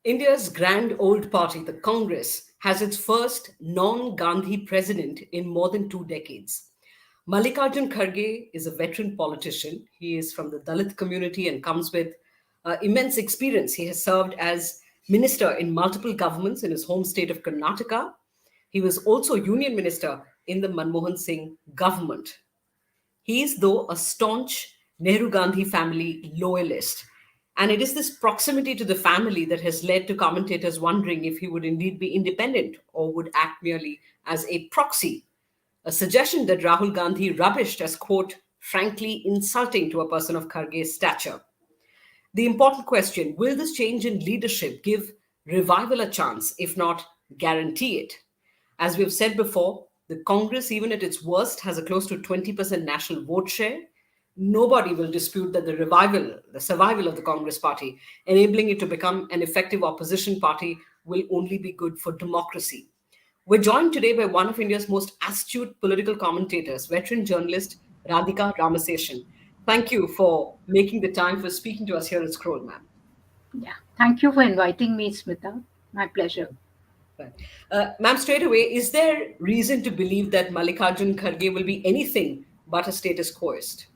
India's grand old party, the Congress, has its first non Gandhi president in more than 2 decades. Mallikarjun Kharge is a veteran politician. He is from the Dalit community and comes with immense experience. He has served as minister in multiple governments in his home state of Karnataka. He was also union minister in the Manmohan Singh government. He is, though, a staunch Nehru Gandhi family loyalist. And it is this proximity to the family that has led to commentators wondering if he would indeed be independent or would act merely as a proxy, a suggestion that Rahul Gandhi rubbished as, quote, frankly insulting to a person of Kharge's stature. The important question: will this change in leadership give revival a chance, if not guarantee it? As we've said before, the Congress, even at its worst, has a close to 20% national vote share. Nobody will dispute that the survival of the Congress party, enabling it to become an effective opposition party, will only be good for democracy. We're joined today by one of India's most astute political commentators, veteran journalist Radhika Ramaseshan. Thank you for making the time for speaking to us here at Scroll, ma'am. Yeah, thank you for inviting me, Smita. My pleasure. Right. Ma'am, straight away, is there reason to believe that Mallikarjun Kharge will be anything but a status quoist?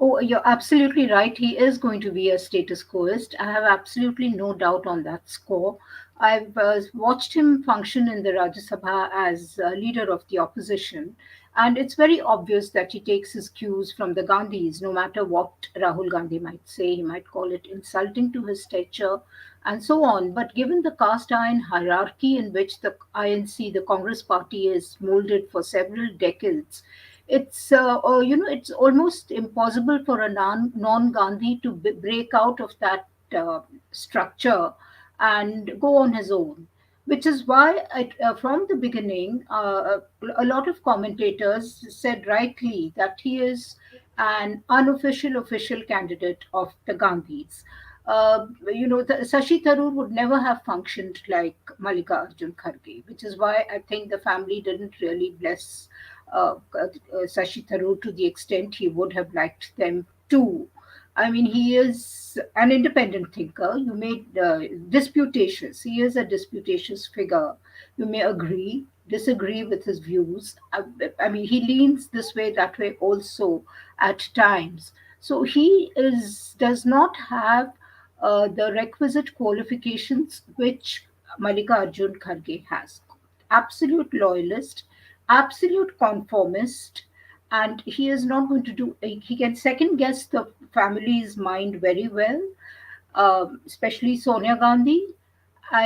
Oh, you're absolutely right. He is going to be a status quoist. I have absolutely no doubt on that score. I've watched him function in the Rajya Sabha as leader of the opposition, and it's very obvious that he takes his cues from the Gandhis, no matter what Rahul Gandhi might say. He might call it insulting to his stature and so on. But given the cast iron hierarchy in which the INC, the Congress party, is molded for several decades, it's almost impossible for a non Gandhi to break out of that structure and go on his own, which is why from the beginning a lot of commentators said rightly that he is an unofficial official candidate of the Gandhis. Sashi Tharoor would never have functioned like Mallikarjun Kharge, which is why I think the family didn't really bless Sashi Tharoor to the extent he would have liked them to. I mean, he is an independent thinker. You may disputatious. He is a disputatious figure. You may agree, disagree with his views. I mean, he leans this way, that way also at times. So he is does not have the requisite qualifications which Mallikarjun Kharge has. Absolute loyalist, absolute conformist, and he is not going to do. He can second guess the family's mind very well, especially Sonia Gandhi.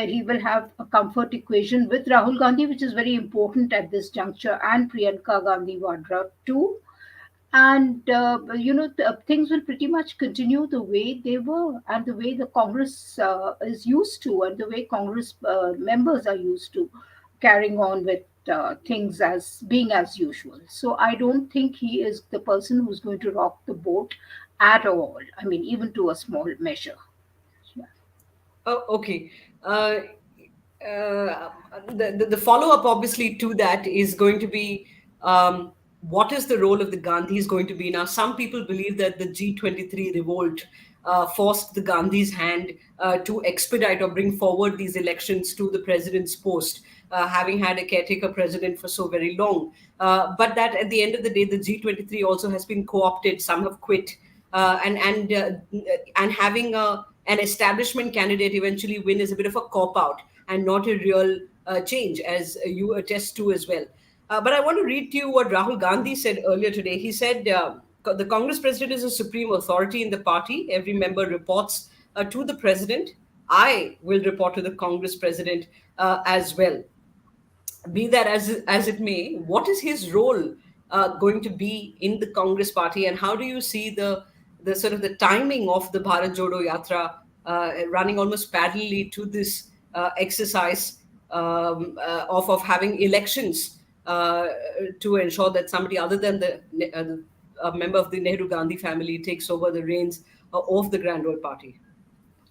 He will have a comfort equation with Rahul Gandhi, which is very important at this juncture, and Priyanka Gandhi Vadra too. And things will pretty much continue the way they were, and the way the Congress is used to, and the way Congress members are used to carrying on with things as being as usual. So I don't think he is the person who's going to rock the boat at all. I mean, even to a small measure. Yeah. Oh, okay. The follow up, obviously, to that is going to be what is the role of the Gandhis going to be? Now, some people believe that the G23 revolt forced the Gandhis' hand to expedite or bring forward these elections to the president's post, having had a caretaker president for so very long. But that at the end of the day, the G23 also has been co opted, some have quit. And having an establishment candidate eventually win is a bit of a cop out and not a real change, as you attest to as well. But I want to read to you what Rahul Gandhi said earlier today. He said, the Congress president is a supreme authority in the party. Every member reports to the president. I will report to the Congress president as well. Be that as it may, what is his role going to be in the Congress party, and how do you see the sort of the timing of the Bharat Jodo Yatra running almost parallelly to this exercise of having elections to ensure that somebody other than a member of the Nehru Gandhi family takes over the reins of the Grand Old Party?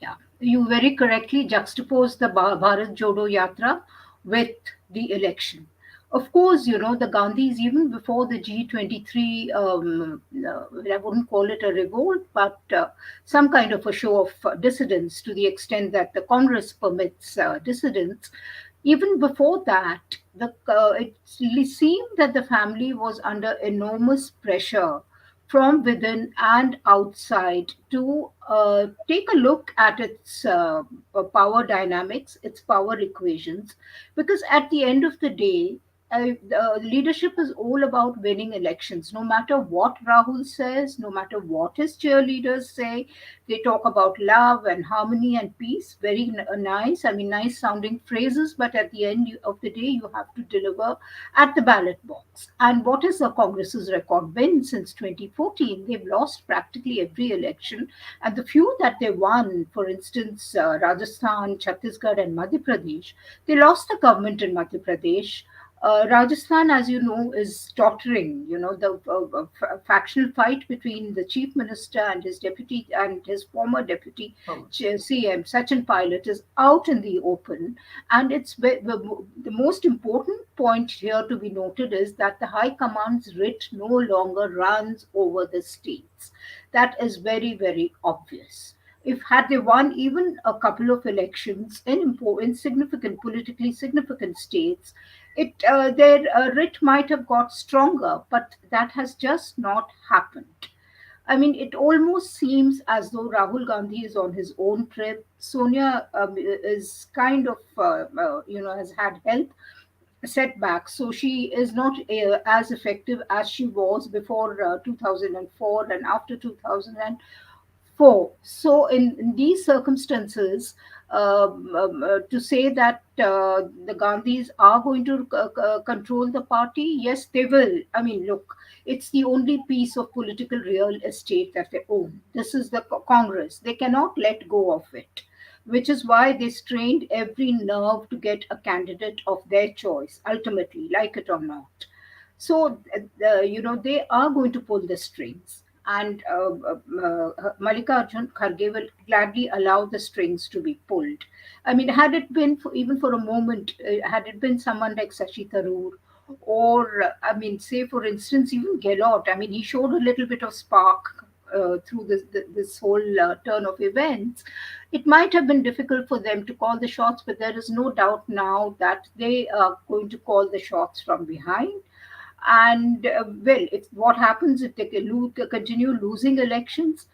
Yeah, you very correctly juxtapose the Bharat Jodo Yatra with the election. Of course, the Gandhis, even before the G23, I wouldn't call it a revolt, but some kind of a show of dissidence to the extent that the Congress permits dissidence. Even before that, it seemed that the family was under enormous pressure from within and outside to take a look at its power dynamics, its power equations, because at the end of the day, leadership is all about winning elections. No matter what Rahul says, no matter what his cheerleaders say, they talk about love and harmony and peace. Very nice. I mean, nice sounding phrases, but at the end of the day, you have to deliver at the ballot box. And what is the Congress's record been since 2014? They've lost practically every election. And the few that they won, for instance, Rajasthan, Chhattisgarh, and Madhya Pradesh, they lost the government in Madhya Pradesh. Rajasthan, as you know, is tottering. The factional fight between the chief minister and his deputy and his former deputy Um, CM, Sachin Pilot, is out in the open. And the most important point here to be noted is that the High Command's writ no longer runs over the states. That is very, very obvious. If had they won even a couple of elections in significant, politically significant states, their writ might have got stronger, but that has just not happened. I mean, it almost seems as though Rahul Gandhi is on his own trip. Sonia is kind of, has had health setbacks, so she is not as effective as she was before 2004 and after 2004. So, in these circumstances, to say that the Gandhis are going to control the party, yes, they will. I mean, look, it's the only piece of political real estate that they own. This is the Congress. They cannot let go of it, which is why they strained every nerve to get a candidate of their choice, ultimately, like it or not. So, they are going to pull the strings. And Mallikarjun Kharge will gladly allow the strings to be pulled. I mean, had it been even for a moment, had it been someone like Sashi Tharoor, or I mean, say for instance, even Gehlot. I mean, he showed a little bit of spark through this whole turn of events. It might have been difficult for them to call the shots, but there is no doubt now that they are going to call the shots from behind. And well, if what happens if they continue losing elections,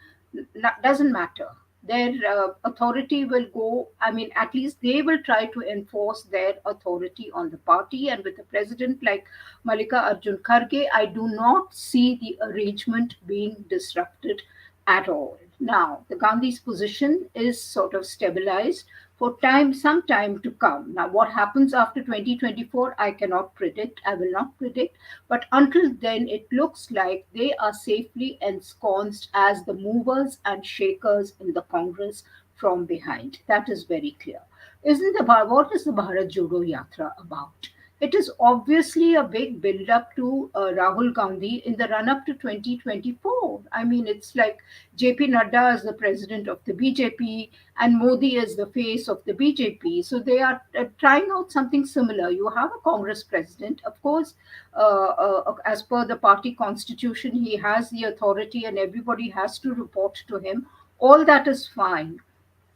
doesn't matter. Their authority will go. I mean, at least they will try to enforce their authority on the party. And with a president like Mallikarjun Kharge, I do not see the arrangement being disrupted at all. Now, the Gandhi's position is sort of stabilized for some time to come. Now, what happens after 2024, I cannot predict. I will not predict. But until then, it looks like they are safely ensconced as the movers and shakers in the Congress from behind. That is very clear. What is the Bharat Jodo Yatra about? It is obviously a big build up to Rahul Gandhi in the run up to 2024. I mean, it's like JP Nadda is the president of the BJP and Modi is the face of the BJP. So they are trying out something similar. You have a Congress president, of course, as per the party constitution, he has the authority and everybody has to report to him. All that is fine.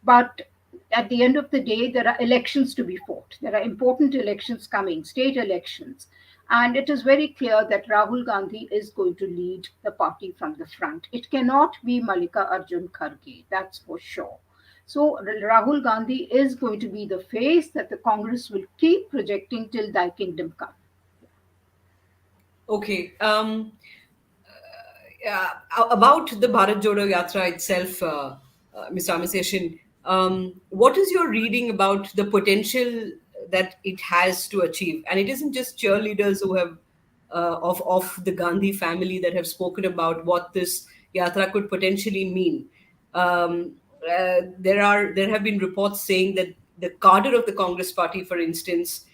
But at the end of the day, there are elections to be fought. There are important elections coming, state elections. And it is very clear that Rahul Gandhi is going to lead the party from the front. It cannot be Mallikarjun Kharge, that's for sure. So Rahul Gandhi is going to be the face that the Congress will keep projecting till thy kingdom come. okay. About the Bharat Jodo Yatra itself, Mr. Amiseshan, what is your reading about the potential that it has to achieve? And it isn't just cheerleaders who have of the Gandhi family that have spoken about what this yatra could potentially mean. There have been reports saying that the cadre of the Congress Party, for instance,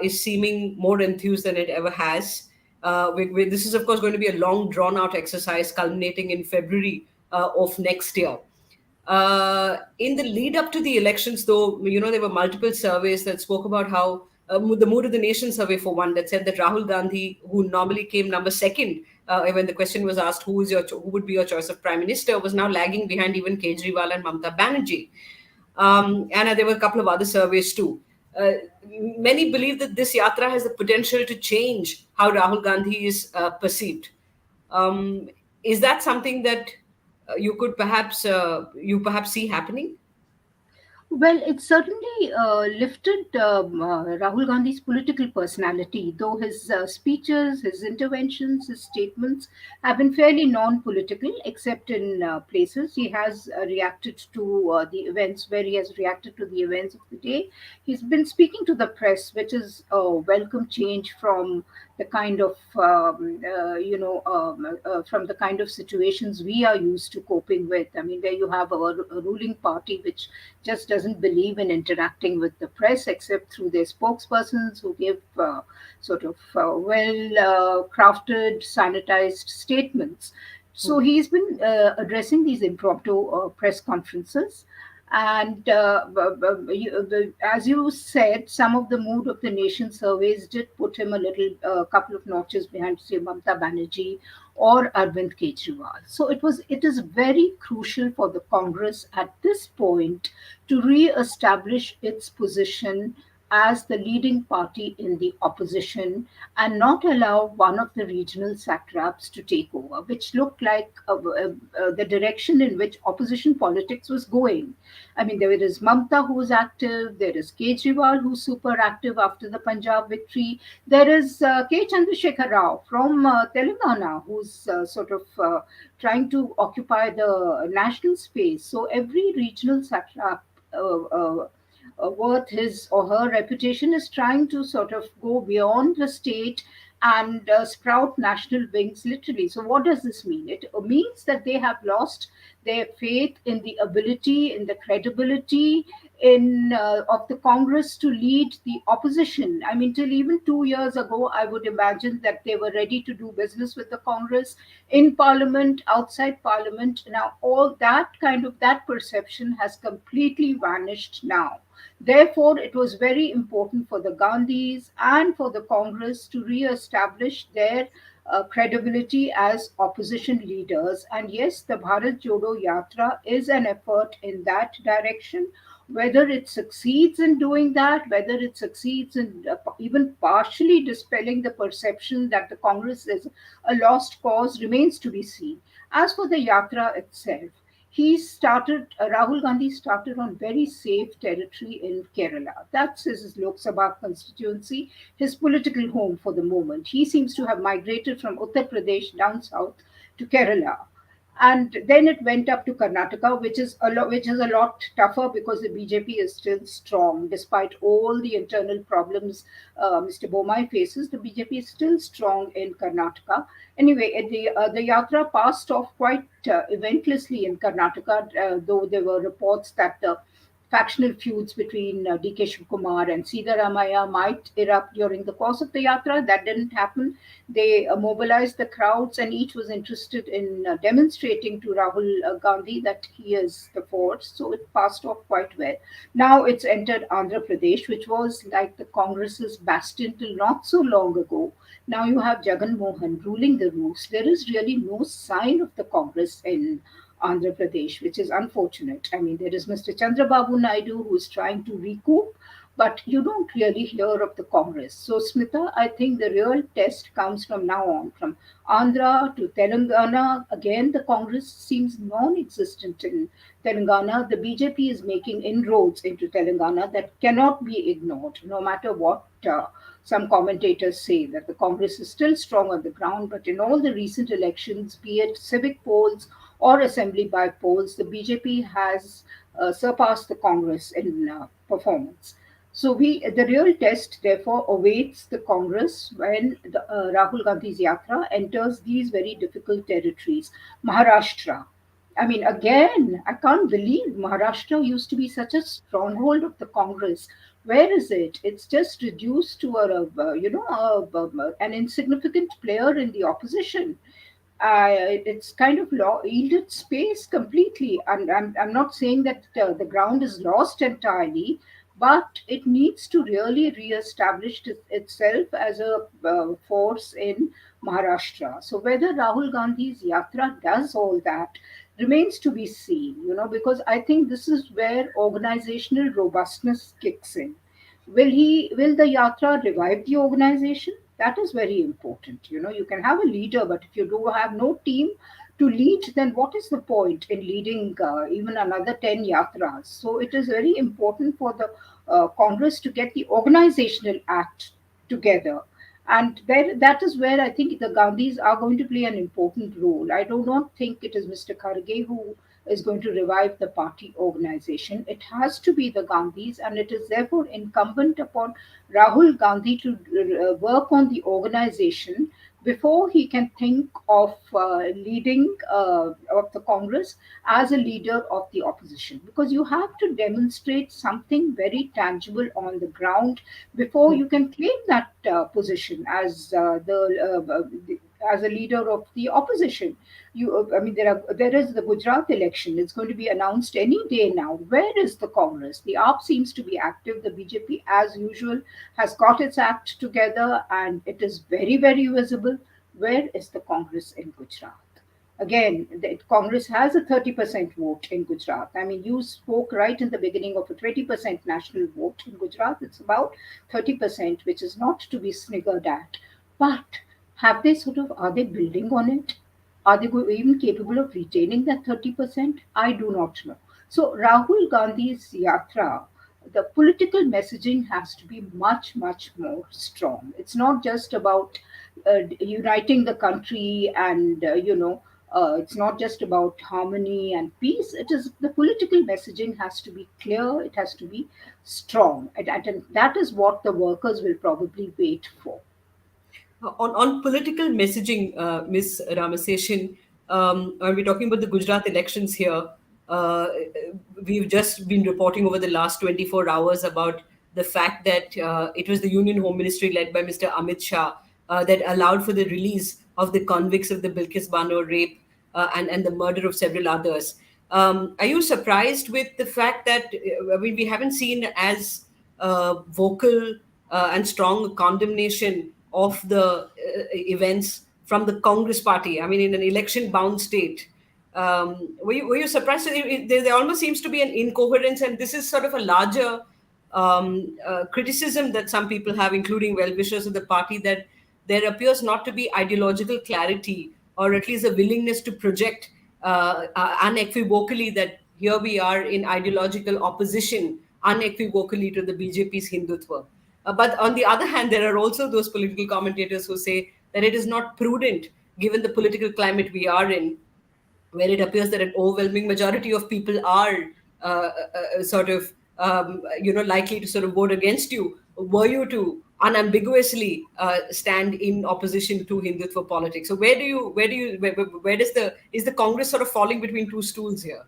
is seeming more enthused than it ever has. This is, of course, going to be a long, drawn out exercise culminating in February of next year. In the lead up to the elections, though, there were multiple surveys that spoke about how the Mood of the Nation survey, for one, that said that Rahul Gandhi, who normally came number second when the question was asked who would be your choice of prime minister, was now lagging behind even Kejriwal and Mamta Banerjee. And there were a couple of other surveys too. Uh, Many believe that this yatra has the potential to change how Rahul Gandhi is perceived. Um, is that something that you perhaps see happening? Well, it certainly lifted Rahul Gandhi's political personality, though his speeches, his interventions, his statements have been fairly non political, except in places. He has reacted to the events where he has reacted to the events of the day. He's been speaking to the press, which is a welcome change from the kind of from the kind of situations we are used to coping with. I mean, where you have a ruling party which just doesn't believe in interacting with the press except through their spokespersons who give sort of well crafted, sanitized statements. So Hmm. he's been addressing these impromptu press conferences. And as you said, some of the mood of the nation surveys did put him a little, couple of notches behind, say, Mamta Banerjee or Arvind Kejriwal. So it is very crucial for the Congress at this point to re-establish its position as the leading party in the opposition and not allow one of the regional satraps to take over, which looked like the direction in which opposition politics was going. I mean, there is Mamta who's active, there is Kejriwal who's super active after the Punjab victory, there is K. Chandrasekhar Rao from Telangana who's sort of trying to occupy the national space. So every regional satrap worth his or her reputation is trying to sort of go beyond the state and sprout national wings literally. So what does this mean? It means that they have lost their faith in the ability, in the credibility in of the Congress to lead the opposition. I mean, till even 2 years ago, I would imagine that they were ready to do business with the Congress in Parliament, outside Parliament. Now, all that kind of that perception has completely vanished now. Therefore, it was very important for the Gandhis and for the Congress to re-establish their credibility as opposition leaders. And yes, the Bharat Jodo Yatra is an effort in that direction. Whether it succeeds in doing that, whether it succeeds in even partially dispelling the perception that the Congress is a lost cause, remains to be seen. As for the Yatra itself, Rahul Gandhi started on very safe territory in Kerala. That's his Lok Sabha constituency, his political home for the moment. He seems to have migrated from Uttar Pradesh down south to Kerala. And then it went up to Karnataka, which is a lot tougher because the BJP is still strong, despite all the internal problems Mr. Bomai faces. The BJP is still strong in Karnataka. Anyway, the yatra passed off quite eventlessly in Karnataka, though there were reports that the factional feuds between DK Shivakumar and Siddharamaya might erupt during the course of the yatra. That didn't happen. They mobilized the crowds, and each was interested in demonstrating to Rahul Gandhi that he is the force. So it passed off quite well. Now it's entered Andhra Pradesh, which was like the Congress's bastion till not so long ago. Now you have Jagan Mohan ruling the roost. There is really no sign of the Congress in Andhra Pradesh, which is unfortunate. I mean, there is Mr. Chandrababu Naidu who is trying to recoup, but you don't really hear of the Congress. So, Smita, I think the real test comes from now on, from Andhra to Telangana. Again, the Congress seems non existent in Telangana. The BJP is making inroads into Telangana that cannot be ignored, no matter what. Some commentators say that the Congress is still strong on the ground, but in all the recent elections, be it civic polls or assembly by polls, the BJP has surpassed the Congress in performance. So the real test, therefore, awaits the Congress when Rahul Gandhi's yatra enters these very difficult territories. Maharashtra. I mean, again, I can't believe Maharashtra used to be such a stronghold of the Congress. Where is it? It's just reduced to an insignificant player in the opposition. It's kind of yielded space completely. And I'm not saying that the ground is lost entirely, but it needs to really re-establish itself as a force in Maharashtra. So whether Rahul Gandhi's Yatra does all that remains to be seen, because I think this is where organizational robustness kicks in. Will the Yatra revive the organization? That is very important. You can have a leader, but if you do have no team to lead, then what is the point in leading even another 10 yatras? So it is very important for the Congress to get the organizational act together. And that is where I think the Gandhis are going to play an important role. I do not think it is Mr. Kharge who is going to revive the party organization. It has to be the Gandhis, and it is therefore incumbent upon Rahul Gandhi to work on the organization before he can think of leading of the Congress as a leader of the opposition, because you have to demonstrate something very tangible on the ground before you can claim that position as a leader of the opposition. I mean, there is the Gujarat election. It's going to be announced any day now. Where is the Congress? The AAP seems to be active. The BJP, as usual, has got its act together, and it is very, very visible. Where is the Congress in Gujarat? Again, the Congress has a 30% vote in Gujarat. I mean, you spoke right in the beginning of a 20% national vote in Gujarat. It's about 30%, which is not to be sniggered at. But are they building on it? Are they even capable of retaining that 30%? I do not know. So, Rahul Gandhi's Yatra, the political messaging has to be much, much more strong. It's not just about uniting the country and, it's not just about harmony and peace. It is the political messaging has to be clear, it has to be strong. And that is what the workers will probably wait for. On political messaging, Ms. Ramaseshan, when we're talking about the Gujarat elections here, uh, we've just been reporting over the last 24 hours about the fact that it was the Union Home Ministry led by Mr. Amit Shah that allowed for the release of the convicts of the Bilkis Bano rape and the murder of several others. Are you surprised with the fact that, I mean, we haven't seen as vocal and strong condemnation of the events from the Congress party? I mean, in an election bound state. Were you surprised? There almost seems to be an incoherence, and this is sort of a larger criticism that some people have, including well wishers of the party, that there appears not to be ideological clarity, or at least a willingness to project unequivocally that here we are in ideological opposition unequivocally to the BJP's Hindutva. But on the other hand, there are also those political commentators who say that it is not prudent, given the political climate we are in, where it appears that an overwhelming majority of people are sort of likely to sort of vote against you were you to unambiguously stand in opposition to Hindutva politics. So where does the is the Congress sort of falling between two stools here?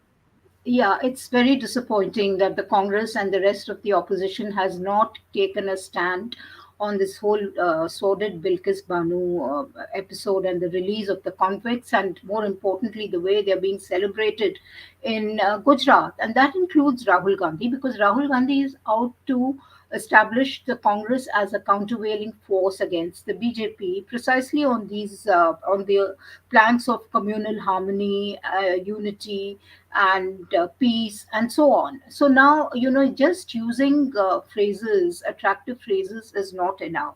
Yeah, it's very disappointing that the Congress and the rest of the opposition has not taken a stand on this whole sordid Bilkis Banu episode and the release of the convicts, and more importantly, the way they're being celebrated in Gujarat. And that includes Rahul Gandhi, because Rahul Gandhi is out to establish the Congress as a countervailing force against the BJP, precisely on the planks of communal harmony, unity, and peace, and so on. So now, just using attractive phrases, is not enough.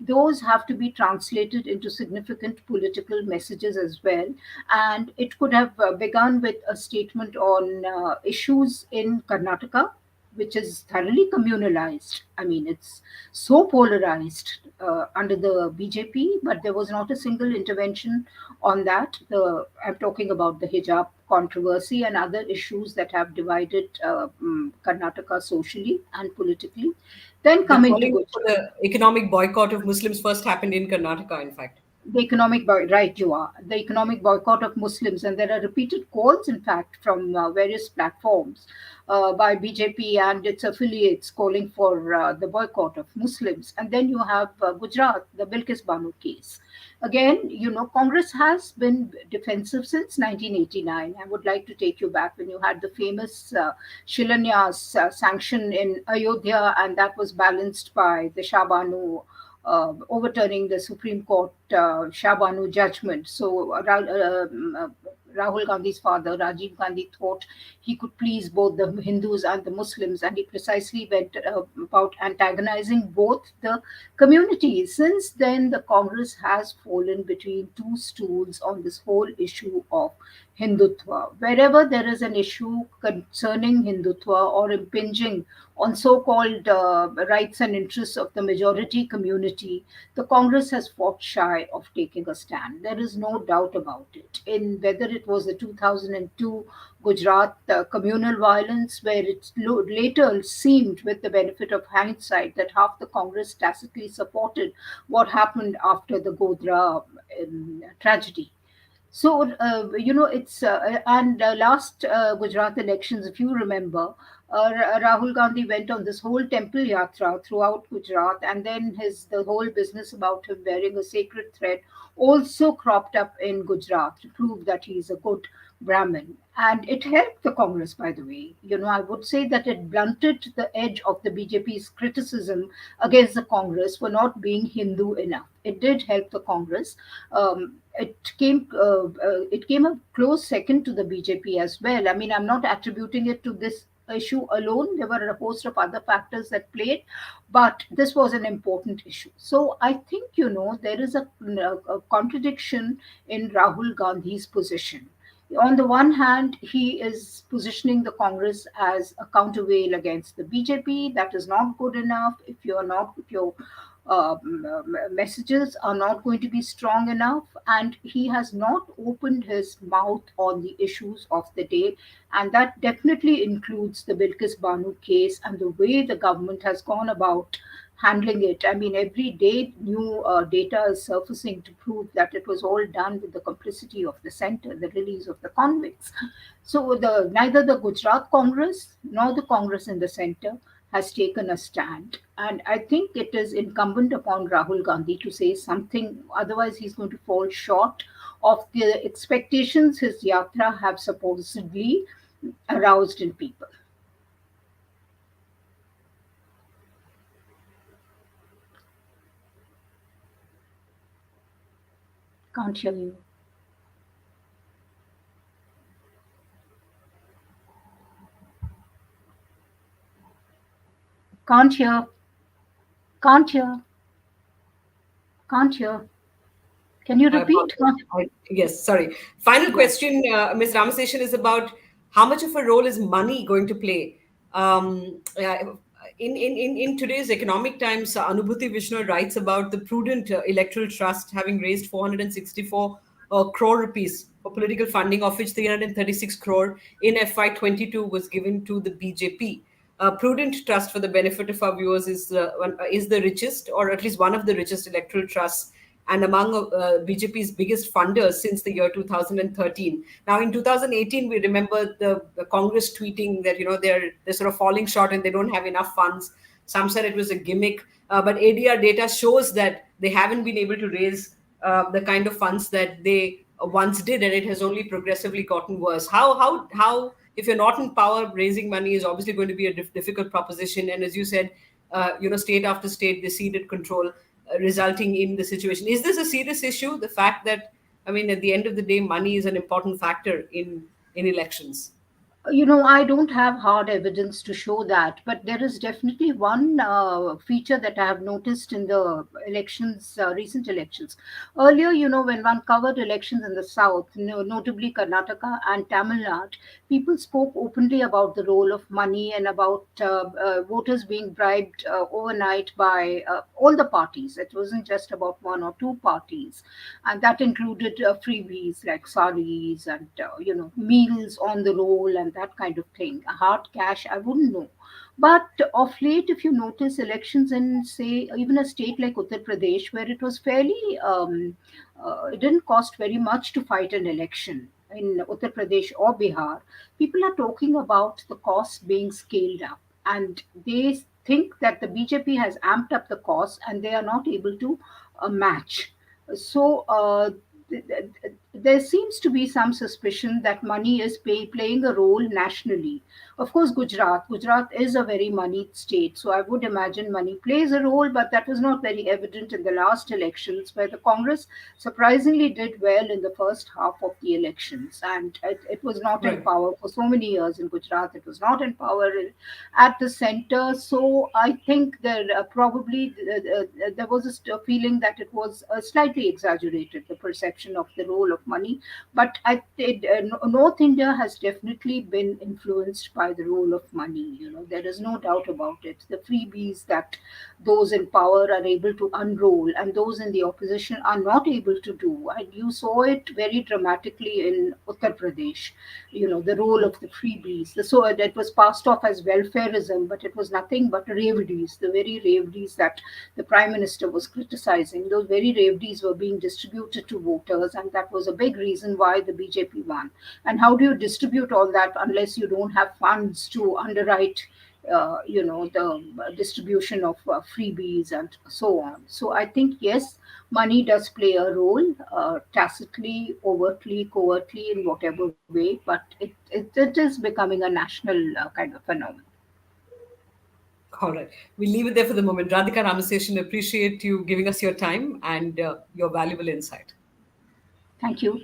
Those have to be translated into significant political messages as well. And it could have begun with a statement on issues in Karnataka, which is thoroughly communalized. I mean, it's so polarized under the BJP, but there was not a single intervention on that. I'm talking about the hijab controversy and other issues that have divided Karnataka socially and politically. Then The coming to calling for Gujarat. the economic boycott of Muslims first happened in Karnataka, in fact. The right, you are the economic boycott of Muslims, and there are repeated calls, in fact, from various platforms by BJP and its affiliates calling for the boycott of Muslims. And then you have Gujarat, the Bilkis Banu case. Again, Congress has been defensive since 1989. I would like to take you back when you had the famous Shilanyas sanction in Ayodhya, and that was balanced by the Shah Banu overturning the Supreme Court Shah Banu judgment. So Rahul Gandhi's father, Rajiv Gandhi, thought he could please both the Hindus and the Muslims, and he precisely went about antagonizing both the communities. Since then, the Congress has fallen between two stools on this whole issue of Hindutva. Wherever there is an issue concerning Hindutva or impinging on so called rights and interests of the majority community, the Congress has fought shy of taking a stand. There is no doubt about it. In whether it was the 2002 Gujarat communal violence, where it later seemed, with the benefit of hindsight, that half the Congress tacitly supported what happened after the Godhra tragedy. So, it's and last Gujarat elections, if you remember, Rahul Gandhi went on this whole temple yatra throughout Gujarat, and then the whole business about him wearing a sacred thread also cropped up in Gujarat to prove that he is a good Brahmin. And it helped the Congress, by the way. I would say that it blunted the edge of the BJP's criticism against the Congress for not being Hindu enough. It did help the Congress. It came a close second to the BJP as well. I mean, I'm not attributing it to this issue alone. There were a host of other factors that played, but this was an important issue. So I think there is a contradiction in Rahul Gandhi's position. On the one hand, he is positioning the Congress as a countervail against the BJP. That is not good enough. If your messages are not going to be strong enough, and he has not opened his mouth on the issues of the day, and that definitely includes the Bilkis Banu case and the way the government has gone about handling it. I mean, every day new data is surfacing to prove that it was all done with the complicity of the center, the release of the convicts. So neither the Gujarat Congress nor the Congress in the center has taken a stand. And I think it is incumbent upon Rahul Gandhi to say something, otherwise, he's going to fall short of the expectations his yatra have supposedly aroused in people. Can't hear you. Can't hear. Can't hear. Can't hear. Can you I repeat? apologize. Yes, sorry. Final Yeah. question, Ms. Ramaseshan, is about how much of a role is money going to play? In today's economic times, Anubhuti Vishnu writes about the Prudent Electoral Trust having raised 464 crore rupees for political funding, of which 336 crore in FY22 was given to the BJP. Prudent Trust, for the benefit of our viewers, is the richest, or at least one of the richest electoral trusts, and among BJP's biggest funders since the year 2013. Now, in 2018, we remember the Congress tweeting that they're sort of falling short and they don't have enough funds. Some said it was a gimmick, but ADR data shows that they haven't been able to raise the kind of funds that they once did, and it has only progressively gotten worse. How if you're not in power, raising money is obviously going to be a difficult proposition. And as you said, state after state, they ceded control, resulting in the situation. Is this a serious issue? The fact that, I mean, at the end of the day, money is an important factor in elections. I don't have hard evidence to show that, but there is definitely one feature that I have noticed in the elections, recent elections. Earlier, when one covered elections in the south, notably Karnataka and Tamil Nadu, people spoke openly about the role of money and about voters being bribed overnight by all the parties. It wasn't just about one or two parties, and that included freebies like saris and meals on the roll and that kind of thing. Hard cash, I wouldn't know. But of late, if you notice elections in, say, even a state like Uttar Pradesh, where it was fairly, it didn't cost very much to fight an election in Uttar Pradesh or Bihar, people are talking about the cost being scaled up. And they think that the BJP has amped up the cost and they are not able to match. So there seems to be some suspicion that money is playing a role nationally. Of course, Gujarat is a very moneyed state, so I would imagine money plays a role, but that was not very evident in the last elections, where the Congress surprisingly did well in the first half of the elections, and it was not in Right. power for so many years in Gujarat. It was not in power at the center. So I think there probably there was a feeling that it was slightly exaggerated, the perception of the role of money. But North India has definitely been influenced by the role of money. There is no doubt about it. The freebies that those in power are able to unroll and those in the opposition are not able to do. And you saw it very dramatically in Uttar Pradesh, the role of the freebies. So that was passed off as welfareism, but it was nothing but reveries, the very reveries that the prime minister was criticizing. Those very reveries were being distributed to voters, and that was a big reason why the BJP won. And how do you distribute all that unless you don't have funds to underwrite the distribution of freebies and so on. So I think yes, money does play a role, tacitly, overtly, covertly, in whatever way, but it is becoming a national kind of phenomenon. All right. We'll leave it there for the moment. Radhika Ramaseshan, appreciate you giving us your time and your valuable insight. Thank you.